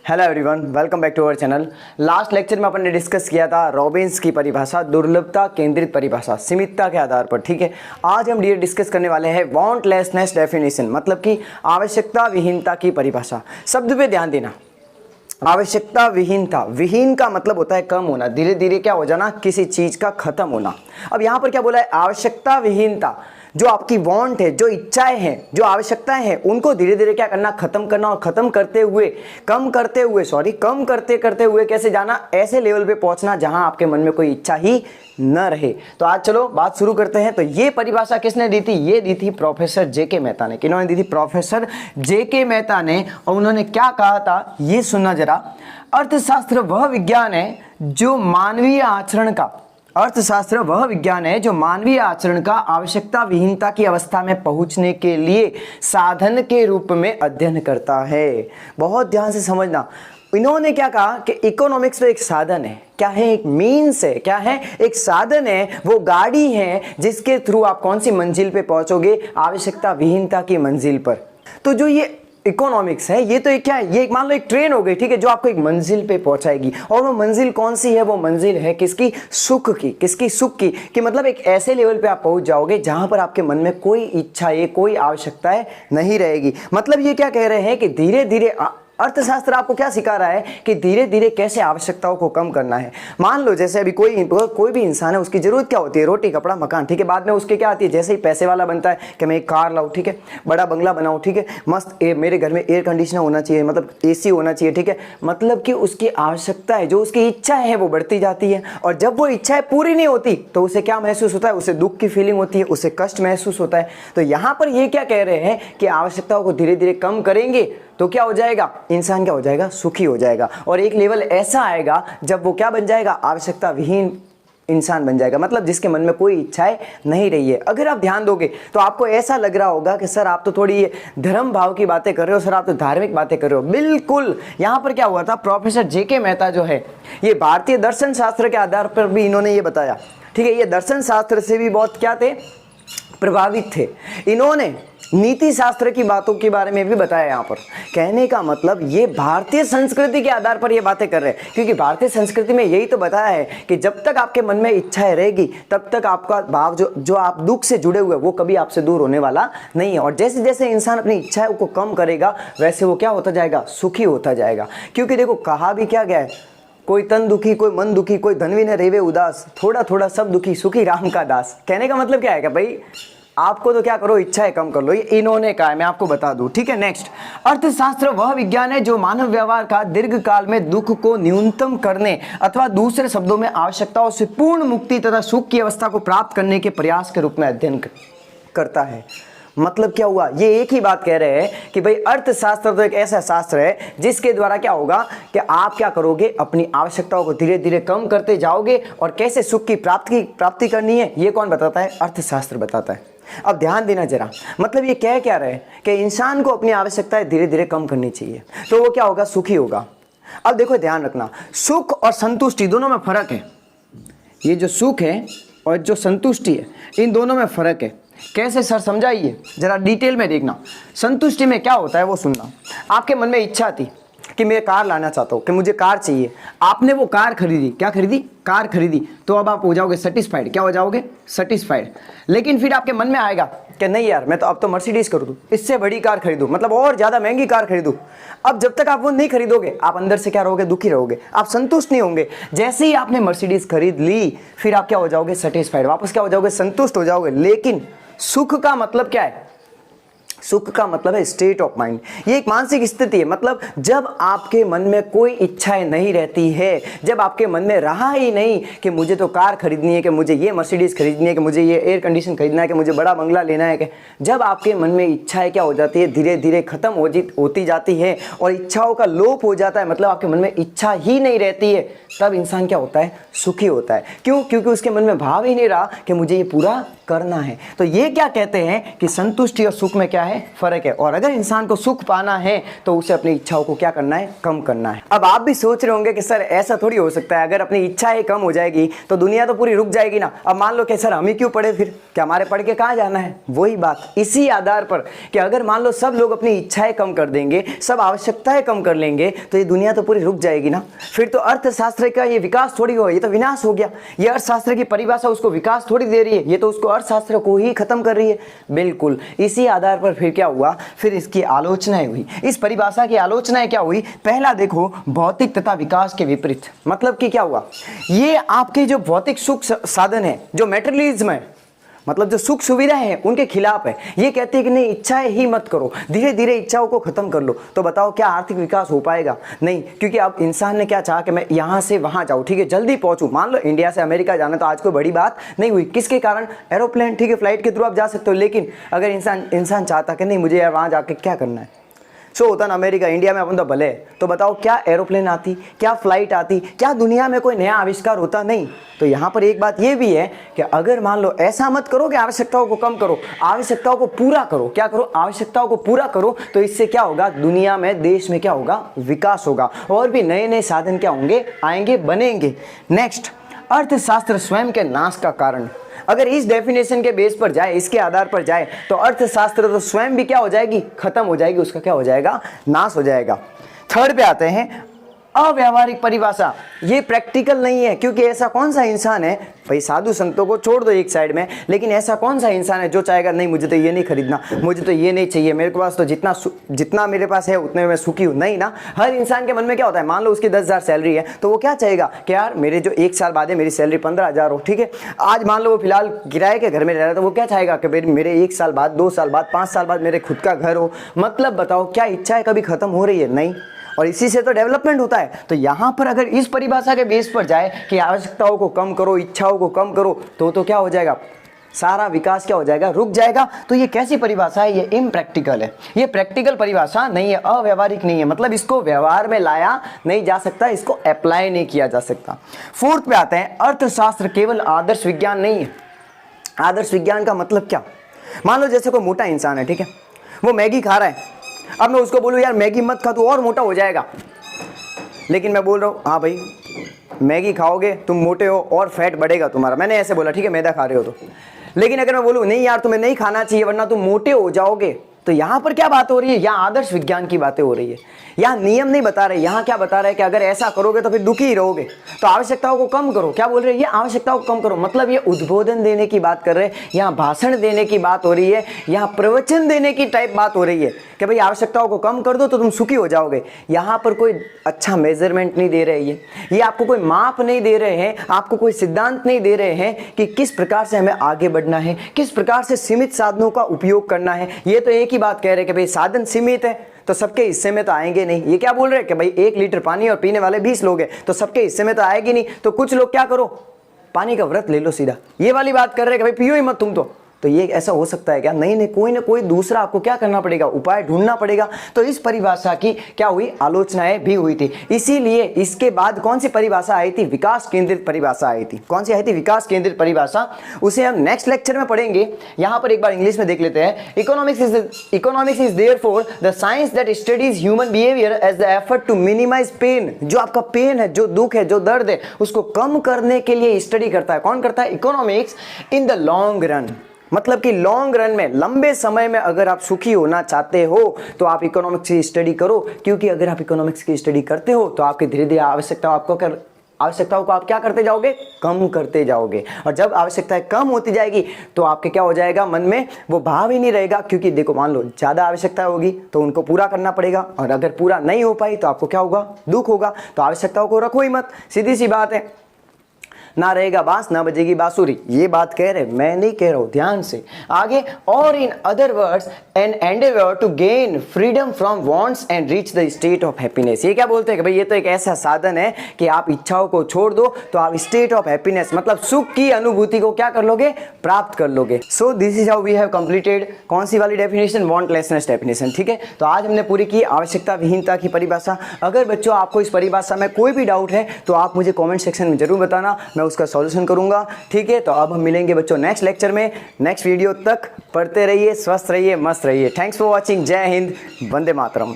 Hello everyone, welcome back to our channel. Last lecture में अपन ने डिस्कस किया था रॉबिन्स की परिभाषा, दुर्लभता केंद्रित परिभाषा, सीमितता के आधार पर। ठीक है, आज हम डिस्कस करने वाले हैं वांटलेसनेस डेफिनेशन, मतलब कि आवश्यकता विहीनता की परिभाषा। शब्द पे ध्यान देना, आवश्यकता विहीनता। विहीन का मतलब होता है कम होना, धीरे धीरे क्या हो जाना, किसी चीज का खत्म होना। अब यहाँ पर क्या बोला है, आवश्यकता विहीनता। जो आपकी वांट है, जो इच्छाएं हैं, जो आवश्यकताएं हैं, उनको धीरे धीरे क्या करना, खत्म करना। और खत्म करते हुए, कम करते करते हुए कैसे जाना, ऐसे लेवल पे पहुंचना जहां आपके मन में कोई इच्छा ही न रहे। तो आज चलो बात शुरू करते हैं। तो ये परिभाषा किसने दी थी, ये दी थी प्रोफेसर जेके मेहता ने। किन्होंने दी थी, प्रोफेसर जेके मेहता ने। और उन्होंने क्या कहा था, ये सुनना जरा। अर्थशास्त्र वह विज्ञान है जो मानवीय आचरण का, अर्थशास्त्र वह विज्ञान है जो मानवीय आचरण का आवश्यकता विहीनता की अवस्था में पहुंचने के लिए साधन के रूप में अध्ययन करता है। बहुत ध्यान से समझना। इन्होंने क्या कहा कि इकोनॉमिक्स तो एक साधन है। क्या है, एक मीन्स है। क्या है, एक साधन है, वो गाड़ी है जिसके थ्रू आप कौन सी मंजिल पे पहुंचोगे, आवश्यकता विहीनता की मंजिल पर। तो जो ये इकोनॉमिक्स है, ये तो एक क्या है, ये एक मान लो एक ट्रेन हो गई, ठीक है, जो आपको एक मंजिल पे पहुंचाएगी। और वो मंजिल कौन सी है, वो मंजिल है किसकी, सुख की। किसकी, सुख की। कि मतलब एक ऐसे लेवल पे आप पहुंच जाओगे जहां पर आपके मन में कोई इच्छा है, कोई आवश्यकताएं नहीं रहेगी। मतलब ये क्या कह रहे हैं कि धीरे धीरे अर्थशास्त्र आपको क्या सिखा रहा है कि धीरे धीरे कैसे आवश्यकताओं को कम करना है। मान लो जैसे अभी कोई भी इंसान है, उसकी जरूरत क्या होती है, रोटी कपड़ा मकान, ठीक है। बाद में उसके क्या आती है, जैसे ही पैसे वाला बनता है कि मैं एक कार लाऊं, ठीक है, बड़ा बंगला बनाऊं, ठीक है, मस्त मेरे घर में एयर कंडीशनर होना चाहिए, मतलब एसी होना चाहिए, ठीक है। मतलब कि उसकी आवश्यकता है, जो उसकी इच्छा है वो बढ़ती जाती है। और जब वो इच्छाएं पूरी नहीं होती तो उसे क्या महसूस होता है, उसे दुख की फीलिंग होती है, उसे कष्ट महसूस होता है। तो यहाँ पर ये क्या कह रहे हैं कि आवश्यकताओं को धीरे धीरे कम करेंगे तो क्या हो जाएगा, इंसान क्या हो जाएगा, सुखी हो जाएगा। और एक लेवल ऐसा आएगा जब वो क्या बन जाएगा, आवश्यकता विहीन इंसान बन जाएगा। मतलब जिसके मन में कोई इच्छाएं नहीं रही है। अगर आप ध्यान दोगे तो आपको ऐसा लग रहा होगा कि सर आप तो थोड़ी ये धर्म भाव की बातें कर रहे हो, सर आप तो धार्मिक बातें कर रहे हो। बिल्कुल, यहाँ पर क्या हुआ था, प्रोफेसर जेके मेहता जो है, ये भारतीय दर्शन शास्त्र के आधार पर भी इन्होंने ये बताया, ठीक है। ये दर्शन शास्त्र से भी बहुत क्या थे, प्रभावित थे। इन्होंने नीति शास्त्र की बातों के बारे में भी बताया। यहाँ पर कहने का मतलब ये भारतीय संस्कृति के आधार पर ये बातें कर रहे हैं, क्योंकि भारतीय संस्कृति में यही तो बताया है कि जब तक आपके मन में इच्छाएं रहेगी तब तक आपका भाव जो आप दुख से जुड़े हुए वो कभी आपसे दूर होने वाला नहीं है। और जैसे जैसे इंसान अपनी इच्छाओं को कम करेगा वैसे वो क्या होता जाएगा, सुखी होता जाएगा। क्योंकि देखो कहा भी क्या गया है, कोई तन दुखी, कोई मन दुखी, कोई धनवी न रेवे उदास, थोड़ा थोड़ा सब दुखी, सुखी राम का दास। कहने का मतलब क्या है कि भाई आपको तो क्या करो, इच्छाएं कम कर लो। ये इन्होंने कहा है, मैं आपको बता दूं, ठीक है। नेक्स्ट, अर्थशास्त्र वह विज्ञान है जो मानव व्यवहार का दीर्घ काल में दुख को न्यूनतम करने अथवा दूसरे शब्दों में आवश्यकताओं से पूर्ण मुक्ति तथा सुख की अवस्था को प्राप्त करने के प्रयास के रूप में अध्ययन करता है। मतलब क्या हुआ, ये एक ही बात कह रहे हैं कि भाई अर्थशास्त्र तो एक ऐसा शास्त्र है जिसके द्वारा क्या होगा कि आप क्या करोगे, अपनी आवश्यकताओं को धीरे धीरे कम करते जाओगे। और कैसे सुख की प्राप्ति करनी है, ये कौन बताता है, अर्थशास्त्र बताता है। अब ध्यान देना जरा, मतलब ये कह क्या रहे हैं कि इंसान को अपनी आवश्यकताएं धीरे धीरे कम करनी चाहिए, तो वो क्या होगा, सुखी होगा। अब देखो ध्यान रखना, सुख और संतुष्टि दोनों में फर्क है। ये जो सुख है और जो संतुष्टि है, इन दोनों में फर्क है। कैसे सर, समझाइए जरा, डिटेल में देखना। संतुष्टि में क्या होता है वो सुनना। आपके मन में इच्छा थी कि मैं कार लाना चाहता हूँ, कि मुझे कार चाहिए, आपने वो कार खरीदी, क्या खरीदी, कार खरीदी, तो अब आप हो जाओगे सेटिस्फाइड। क्या हो जाओगे, सेटिस्फाइड। लेकिन फिर आपके मन में आएगा कि नहीं यार, मैं तो अब तो मर्सिडीज खरीदूं, इससे बड़ी कार खरीदूं, मतलब और ज्यादा महंगी कार खरीदूं। अब जब तक आप वो नहीं खरीदोगे आप अंदर से क्या रहोगे, दुखी रहोगे, आप संतुष्ट नहीं होंगे। जैसे ही आपने मर्सिडीज खरीद ली फिर आप क्या हो जाओगे, सेटिस्फाइड, वापस क्या हो जाओगे, संतुष्ट हो जाओगे। लेकिन सुख का मतलब क्या है, सुख का मतलब है स्टेट ऑफ माइंड। ये एक मानसिक स्थिति है। मतलब जब आपके मन में कोई इच्छाएं नहीं रहती है, जब आपके मन में रहा ही नहीं कि मुझे तो कार खरीदनी है, कि मुझे ये मर्सिडीज खरीदनी है, कि मुझे ये एयर कंडीशन खरीदना है, कि मुझे बड़ा बंगला लेना है, कि जब आपके मन में इच्छाएं क्या हो जाती है, धीरे धीरे खत्म होती जाती है और इच्छाओं का लोप हो जाता है, मतलब आपके मन में इच्छा ही नहीं रहती है, तब इंसान क्या होता है, सुखी होता है। क्यों, क्योंकि उसके मन में भाव ही नहीं रहा कि मुझे ये पूरा करना है। तो ये क्या कहते हैं कि संतुष्टि और सुख में क्या है, है, फर्क है। और अगर इंसान को सुख पाना है तो उसे अपनी इच्छाओं को क्या करना है, कम करना है। अब आप भी सोच रहे होंगे कि सर ऐसा थोड़ी हो सकता है, अगर अपनी इच्छाएं कम हो जाएगी तो दुनिया तो पूरी रुक जाएगी ना। अब मान लो कि सर हम ही क्यों पढ़े, फिर क्या हमारे पढ़ के कहाँ जाना है। वही बात इसी आधार पर कि अगर मान लो सब लोग अपनी इच्छाएं कम कर देंगे, सब आवश्यकताएं कम कर लेंगे, तो ये दुनिया तो पूरी रुक जाएगी ना। फिर तो अर्थशास्त्र का ये विकास थोड़ी हो, ये तो विनाश हो गया। ये अर्थशास्त्र की परिभाषा उसको विकास थोड़ी दे रही है, ये तो उसको अर्थशास्त्र को ही खत्म कर रही है। बिल्कुल इसी आधार पर फिर क्या हुआ, फिर इसकी आलोचनाएं हुई। इस परिभाषा की आलोचनाएं क्या हुई, पहला देखो भौतिक तथा विकास के विपरीत। मतलब कि क्या हुआ, ये आपके जो भौतिक सुख साधन है, जो मेटेरियलिज्म है, मतलब जो सुख सुविधाएं हैं, उनके खिलाफ है। ये कहते हैं कि नहीं, इच्छाएं ही मत करो, धीरे धीरे इच्छाओं को खत्म कर लो। तो बताओ क्या आर्थिक विकास हो पाएगा? नहीं, क्योंकि अब इंसान ने क्या चाहा कि मैं यहाँ से वहाँ जाऊँ, ठीक है, जल्दी पहुँचूँ। मान लो इंडिया से अमेरिका जाना तो आज कोई बड़ी बात नहीं हुई, किसके कारण, एरोप्लेन, ठीक है, फ्लाइट के थ्रू आप जा सकते हो। लेकिन अगर इंसान चाहता कि नहीं मुझे यार वहाँ जाके क्या करना है, सो होता ना अमेरिका, इंडिया में अपन तो भले। तो बताओ क्या एरोप्लेन आती, क्या फ्लाइट आती, क्या दुनिया में कोई नया आविष्कार होता? नहीं। तो यहाँ पर एक बात ये भी है कि अगर मान लो ऐसा मत करो कि आवश्यकताओं को कम करो, आवश्यकताओं को पूरा करो। क्या करो, आवश्यकताओं को पूरा करो। तो इससे क्या होगा, दुनिया में, देश में क्या होगा, विकास होगा, और भी नए नए साधन क्या होंगे, आएंगे, बनेंगे। नेक्स्ट, अर्थशास्त्र स्वयं के नाश का कारण। अगर इस डेफिनेशन के बेस पर जाए, इसके आधार पर जाए, तो अर्थशास्त्र तो स्वयं भी क्या हो जाएगी, खत्म हो जाएगी, उसका क्या हो जाएगा, नाश हो जाएगा। थर्ड पे आते हैं, अव्यावहारिक परिभाषा। ये प्रैक्टिकल नहीं है, क्योंकि ऐसा कौन सा इंसान है, भाई साधु संतों को छोड़ दो एक साइड में, लेकिन ऐसा कौन सा इंसान है जो चाहेगा नहीं मुझे तो ये नहीं खरीदना, मुझे तो ये नहीं चाहिए, मेरे पास तो जितना मेरे पास है उतने में मैं सुखी हूँ। नहीं ना, हर इंसान के मन में क्या होता है, मान लो उसकी 10,000 सैलरी है, तो वो क्या चाहेगा कि यार मेरे जो 1 साल बाद है मेरी सैलरी 15,000 हो, ठीक है। आज मान लो वो फिलहाल किराए के घर में रह रहा है, तो वो क्या चाहेगा कि मेरे 1 साल बाद, 2 साल बाद, 5 साल बाद मेरे खुद का घर हो। मतलब बताओ क्या इच्छाएं कभी खत्म हो रही है? नहीं। और इसी से तो डेवलपमेंट होता है। तो यहाँ पर अगर इस परिभाषा के बेस पर जाए कि आवश्यकताओं को कम करो, इच्छाओं को कम करो, तो क्या हो जाएगा, सारा विकास क्या हो जाएगा, रुक जाएगा। तो ये कैसी परिभाषा है, ये इम्प्रैक्टिकल है, ये प्रैक्टिकल परिभाषा नहीं है, अव्यवहारिक नहीं है। मतलब इसको व्यवहार में लाया नहीं जा सकता, इसको अप्लाई नहीं किया जा सकता। फोर्थ पे आते हैं, अर्थशास्त्र केवल आदर्श विज्ञान नहीं है। आदर्श विज्ञान का मतलब क्या, मान लो जैसे कोई मोटा इंसान है, ठीक है, वो मैगी खा रहा है। अब मैं उसको बोलूँ यार मैगी मत खा, तू और मोटा हो जाएगा। लेकिन मैं बोल रहा हूँ हाँ भाई मैगी खाओगे तुम मोटे हो और फैट बढ़ेगा तुम्हारा, मैंने ऐसे बोला, ठीक है, मैदा खा रहे हो तो। लेकिन अगर मैं बोलूँ नहीं यार तुम्हें नहीं खाना चाहिए वरना तुम मोटे हो जाओगे, तो यहाँ पर क्या बात हो रही है, यहाँ आदर्श विज्ञान की बातें हो रही है। यहाँ नियम नहीं बता रहे, यहाँ क्या बता रहे हैं कि अगर ऐसा करोगे तो फिर दुखी ही रहोगे, तो आवश्यकताओं को कम करो। क्या बोल रहे हैं, ये आवश्यकताओं को कम करो, मतलब ये उद्बोधन देने की बात कर रहे हैं, यहाँ भाषण देने की बात हो रही है, यहाँ प्रवचन देने की टाइप बात हो रही है कि भाई आवश्यकताओं को कम कर दो तो तुम सुखी हो जाओगे। यहाँ पर कोई अच्छा मेजरमेंट नहीं दे रहे, ये आपको कोई माप नहीं दे रहे हैं, आपको कोई सिद्धांत नहीं दे रहे हैं कि किस प्रकार से हमें आगे बढ़ना है, किस प्रकार से सीमित साधनों का उपयोग करना है। ये तो एक ही बात कह रहे हैं कि भाई साधन सीमित है तो सबके हिस्से में तो आएंगे नहीं। ये क्या बोल रहे हैं कि भाई 1 लीटर पानी और पीने वाले 20 लोग हैं तो सबके हिस्से में तो आएगी नहीं, तो कुछ लोग क्या करो, पानी का व्रत ले लो सीधा। ये वाली बात कर रहे हैं कि भाई पियो ही मत तुम तो ये ऐसा हो सकता है क्या? नहीं, कोई ना कोई दूसरा आपको क्या करना पड़ेगा, उपाय ढूंढना पड़ेगा। तो इस परिभाषा की क्या हुई, आलोचनाएं भी हुई थी। इसीलिए इसके बाद कौन सी परिभाषा आई थी, विकास केंद्रित परिभाषा आई थी। कौन सी आई थी, विकास केंद्रित परिभाषा। उसे हम नेक्स्ट लेक्चर में पढ़ेंगे। यहां पर एक बार इंग्लिश में देख लेते हैं। Economics is therefore the science that studies human behaviour as the effort to minimise pain. जो आपका पेन है, जो दुख है, जो दर्द है, उसको कम करने के लिए स्टडी करता है। कौन करता है, economics. In the long run, मतलब कि लॉन्ग रन में, लंबे समय में अगर आप सुखी होना चाहते हो तो आप इकोनॉमिक्स की स्टडी करो, क्योंकि अगर आप इकोनॉमिक्स की स्टडी करते हो तो आपकी धीरे धीरे आवश्यकताओं को आप क्या करते जाओगे, कम करते जाओगे। और जब आवश्यकताएं कम होती जाएगी तो आपके क्या हो जाएगा, मन में वो भाव ही नहीं रहेगा। क्योंकि देखो मान लो ज़्यादा आवश्यकता होगी तो उनको पूरा करना पड़ेगा, और अगर पूरा नहीं हो पाई तो आपको क्या होगा, दुख होगा। तो आवश्यकताओं को रखो ही मत, सीधी सी बात है। ना रहेगा बांस ना बजेगी बांसुरी, ये बात कह रहे, मैं नहीं कह रहा हूं, ध्यान से आगे। और in other words an endeavour to gain freedom from wants and reach the state of happiness. ये क्या बोलते हैं कि भाई ये तो एक ऐसा साधन है कि आप इच्छाओं को छोड़ दो तो आप स्टेट ऑफ हैप्पीनेस, मतलब सुख की अनुभूति को क्या कर लोगे, प्राप्त कर लोगे। So this is how we have completed कौन सी वाली डेफिनेशन, वांटलेसनेस डेफिनेशन। ठीक है, तो आज हमने पूरी की आवश्यकता विहीनता की परिभाषा। अगर बच्चों आपको इस परिभाषा में कोई भी डाउट है तो आप मुझे कॉमेंट सेक्शन में जरूर बताना, मैं मैं उसका सॉल्यूशन करूँगा। ठीक है, तो अब हम मिलेंगे बच्चों नेक्स्ट लेक्चर में, नेक्स्ट वीडियो तक। पढ़ते रहिए, स्वस्थ रहिए, मस्त रहिए। Thanks for watching. जय हिंद, वंदे मातरम।